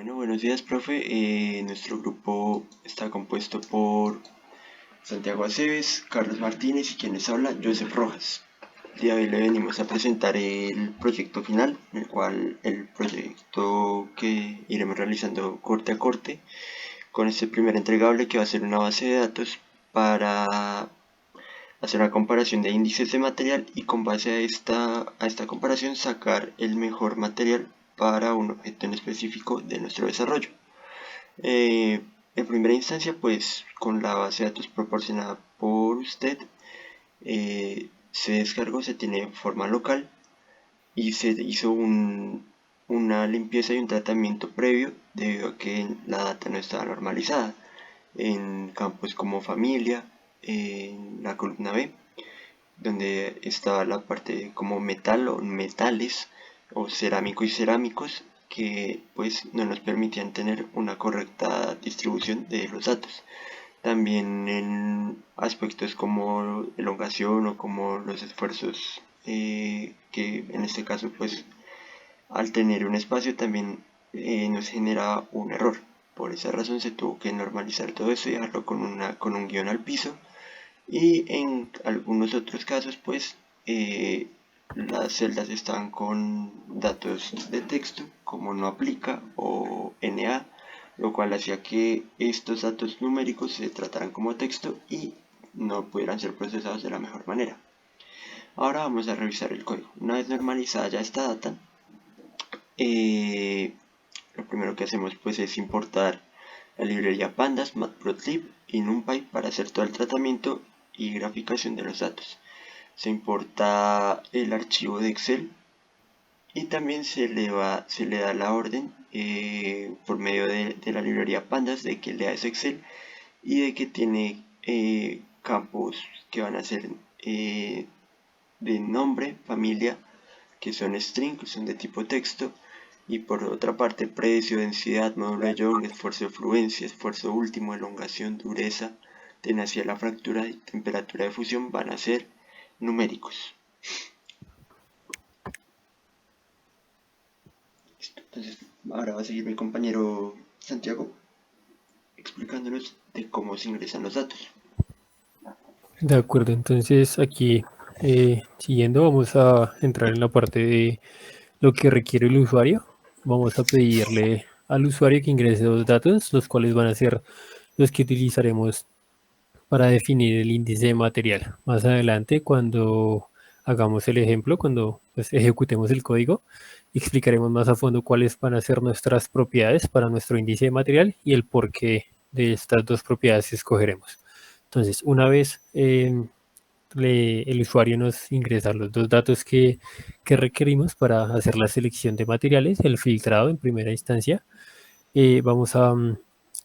Bueno, buenos días, profe. Nuestro grupo está compuesto por Santiago Aceves, Carlos Martínez y quien les habla, Joseph Rojas. El día de hoy le venimos a presentar el proyecto final, en el cual el proyecto que iremos realizando corte a corte, con este primer entregable que va a ser una base de datos para hacer una comparación de índices de material y con base a esta comparación sacar el mejor material para un objeto en específico de nuestro desarrollo. En primera instancia, pues con la base de datos proporcionada por usted, se descargó, se tiene forma local y se hizo una limpieza y un tratamiento previo debido a que la data no estaba normalizada en campos como familia, en la columna B, donde estaba la parte como metal o metales o cerámico y cerámicos que pues no nos permitían tener una correcta distribución de los datos. También en aspectos como elongación o como los esfuerzos, que en este caso pues al tener un espacio también nos genera un error. Por esa razón se tuvo que normalizar todo eso y dejarlo con un guión al piso, y en algunos otros casos pues las celdas están con datos de texto como no aplica o NA, lo cual hacía que estos datos numéricos se trataran como texto y no pudieran ser procesados de la mejor manera. Ahora vamos a revisar el código. Una vez normalizada ya esta data, eh, lo primero que hacemos pues es importar la librería Pandas, Matplotlib y NumPy para hacer todo el tratamiento y graficación de los datos. Se importa el archivo de Excel y también se le da la orden, por medio de la librería Pandas, de que lea ese Excel y de que tiene campos que van a ser de nombre, familia, que son string, que son de tipo texto, y por otra parte precio, densidad, módulo de Young, esfuerzo de fluencia, esfuerzo último, elongación, dureza, tenacidad de la fractura y temperatura de fusión van a ser numéricos. Entonces ahora va a seguir mi compañero Santiago explicándonos de cómo se ingresan los datos. De acuerdo, entonces aquí siguiendo vamos a entrar en la parte de lo que requiere el usuario. Vamos a pedirle al usuario que ingrese dos datos, los cuales van a ser los que utilizaremos para definir el índice de material. Más adelante, cuando hagamos el ejemplo, cuando pues, ejecutemos el código, explicaremos más a fondo cuáles van a ser nuestras propiedades para nuestro índice de material y el porqué de estas dos propiedades escogeremos. Entonces, una vez el usuario nos ingresa los dos datos que requerimos para hacer la selección de materiales, el filtrado en primera instancia, vamos a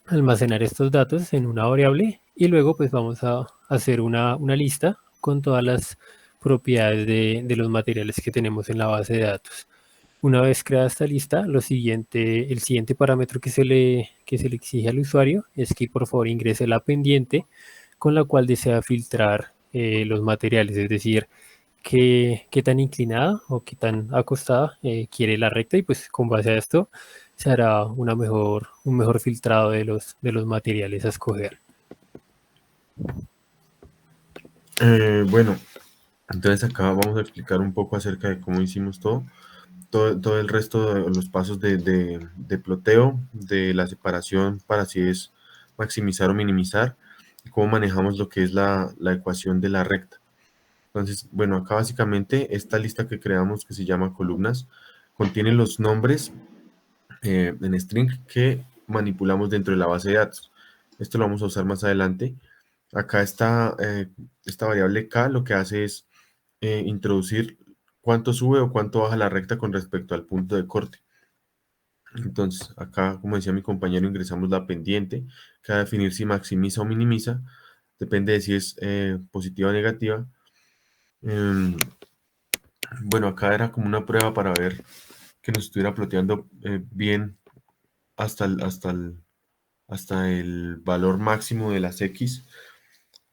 almacenar estos datos en una variable y luego pues vamos a hacer una lista con todas las propiedades de los materiales que tenemos en la base de datos. Una vez creada esta lista, el siguiente parámetro que se le exige al usuario es que por favor ingrese la pendiente con la cual desea filtrar los materiales, es decir, qué tan inclinada o qué tan acostada quiere la recta y pues con base a esto se hará un mejor filtrado de los materiales a escoger. Bueno, entonces acá vamos a explicar un poco acerca de cómo hicimos todo el resto de los pasos de ploteo, de la separación para si es maximizar o minimizar, y cómo manejamos lo que es la ecuación de la recta. Entonces, bueno, acá básicamente esta lista que creamos que se llama columnas contiene los nombres en string que manipulamos dentro de la base de datos. Esto lo vamos a usar más adelante. Acá está esta variable k, lo que hace es introducir cuánto sube o cuánto baja la recta con respecto al punto de corte. Entonces, acá, como decía mi compañero, ingresamos la pendiente, que va a definir si maximiza o minimiza, depende de si es positiva o negativa. Bueno, acá era como una prueba para ver que nos estuviera ploteando bien hasta el valor máximo de las X.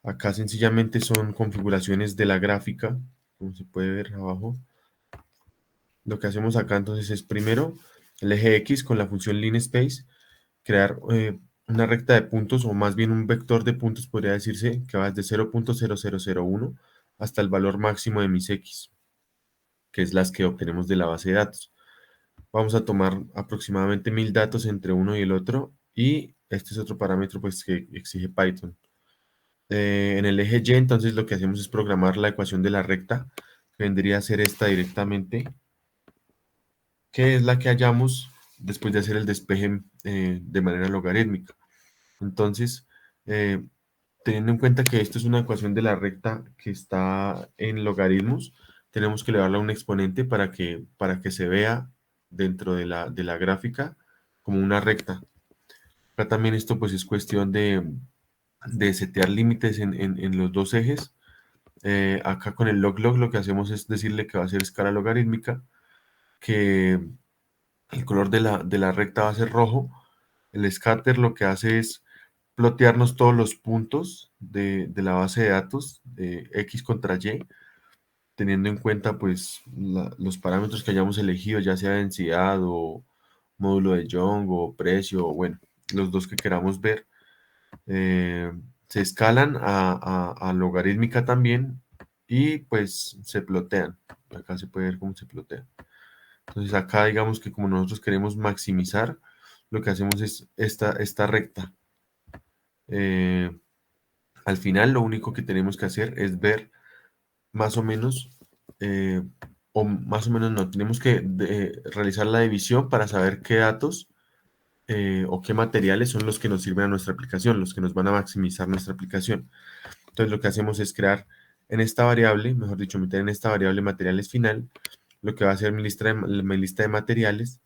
Acá sencillamente son configuraciones de la gráfica, como se puede ver abajo. Lo que hacemos acá entonces es primero el eje X con la función linspace, crear una recta de puntos, o más bien un vector de puntos, podría decirse, que va desde 0.0001 hasta el valor máximo de mis X, que es las que obtenemos de la base de datos. Vamos a tomar aproximadamente 1000 datos entre uno y el otro, y este es otro parámetro pues, que exige Python. En el eje Y, entonces, lo que hacemos es programar la ecuación de la recta, que vendría a ser esta directamente, que es la que hallamos después de hacer el despeje de manera logarítmica. Entonces, eh, teniendo en cuenta que esto es una ecuación de la recta que está en logaritmos, tenemos que elevarla a un exponente para que se vea dentro de la gráfica como una recta. Acá también esto pues es cuestión de setear límites en los dos ejes. Acá con el log lo que hacemos es decirle que va a ser escala logarítmica, que el color de la recta va a ser rojo. El scatter lo que hace es plotearnos todos los puntos de la base de datos de X contra Y, teniendo en cuenta pues los parámetros que hayamos elegido, ya sea densidad o módulo de Young o precio, o bueno, los dos que queramos ver. eh, Se escalan a logarítmica también, y pues se plotean. Acá se puede ver cómo se plotea. Entonces acá digamos que como nosotros queremos maximizar, lo que hacemos es esta recta. Al final lo único que tenemos que hacer es ver más o menos, o más o menos no, tenemos que realizar la división para saber qué datos o qué materiales son los que nos sirven a nuestra aplicación, los que nos van a maximizar nuestra aplicación. Entonces lo que hacemos es crear en esta variable, mejor dicho, meter en esta variable materiales final, lo que va a ser mi lista de materiales,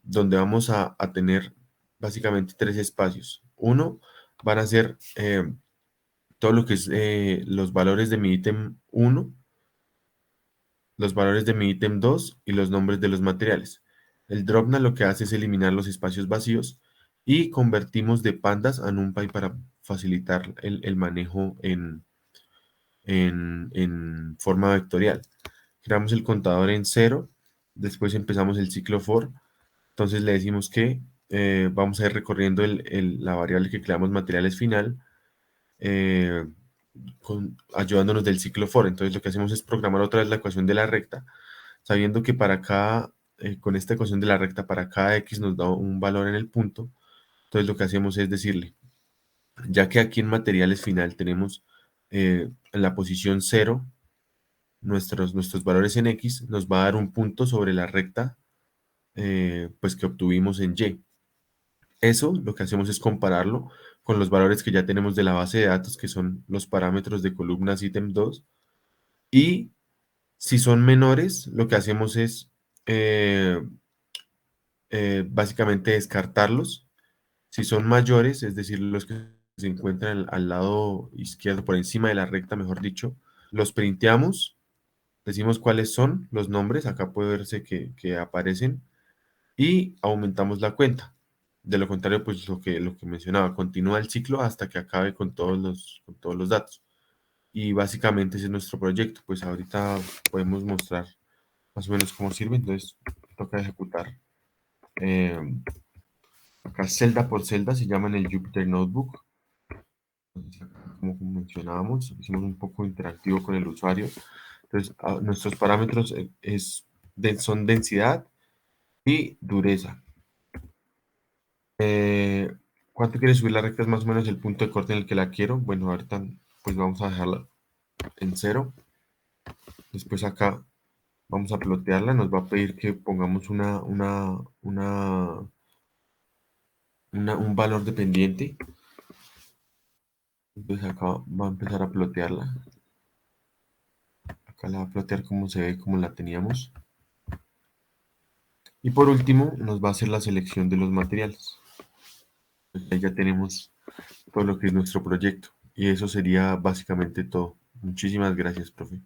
donde vamos a tener básicamente tres espacios. Uno, van a ser todo lo que es los valores de mi ítem 1, los valores de mi ítem 2 y los nombres de los materiales. El dropna lo que hace es eliminar los espacios vacíos, y convertimos de pandas a NumPy para facilitar el manejo en forma vectorial. Creamos el contador en 0, después empezamos el ciclo for. Entonces le decimos que vamos a ir recorriendo la variable que creamos materiales final, eh, ayudándonos del ciclo for. Entonces lo que hacemos es programar otra vez la ecuación de la recta, sabiendo que para cada, con esta ecuación de la recta, para cada x nos da un valor en el punto. Entonces lo que hacemos es decirle, ya que aquí en materiales final tenemos en la posición 0 nuestros valores en x, nos va a dar un punto sobre la recta pues que obtuvimos en y. Eso lo que hacemos es compararlo con los valores que ya tenemos de la base de datos, que son los parámetros de columnas ítem 2, y si son menores, lo que hacemos es básicamente descartarlos. Si son mayores, es decir, los que se encuentran al lado izquierdo, por encima de la recta, mejor dicho, los printeamos, decimos cuáles son los nombres, acá puede verse que aparecen, y aumentamos la cuenta. De lo contrario, pues lo que mencionaba, continúa el ciclo hasta que acabe con todos los datos. Y básicamente ese es nuestro proyecto. Pues ahorita podemos mostrar más o menos cómo sirve. Entonces toca ejecutar. Eh, Acá celda por celda se llama en el Jupyter Notebook. Entonces, como mencionábamos, hicimos un poco interactivo con el usuario. Entonces nuestros parámetros son densidad y dureza. ¿Cuánto quiere subir la recta? Es más o menos el punto de corte en el que la quiero. Bueno, ahorita pues vamos a dejarla en 0. Después acá vamos a plotearla. Nos va a pedir que pongamos un valor dependiente. Entonces acá va a empezar a plotearla. Acá la va a plotear como se ve, como la teníamos. Y por último nos va a hacer la selección de los materiales. Pues ahí ya tenemos todo lo que es nuestro proyecto. Y eso sería básicamente todo. Muchísimas gracias, profe.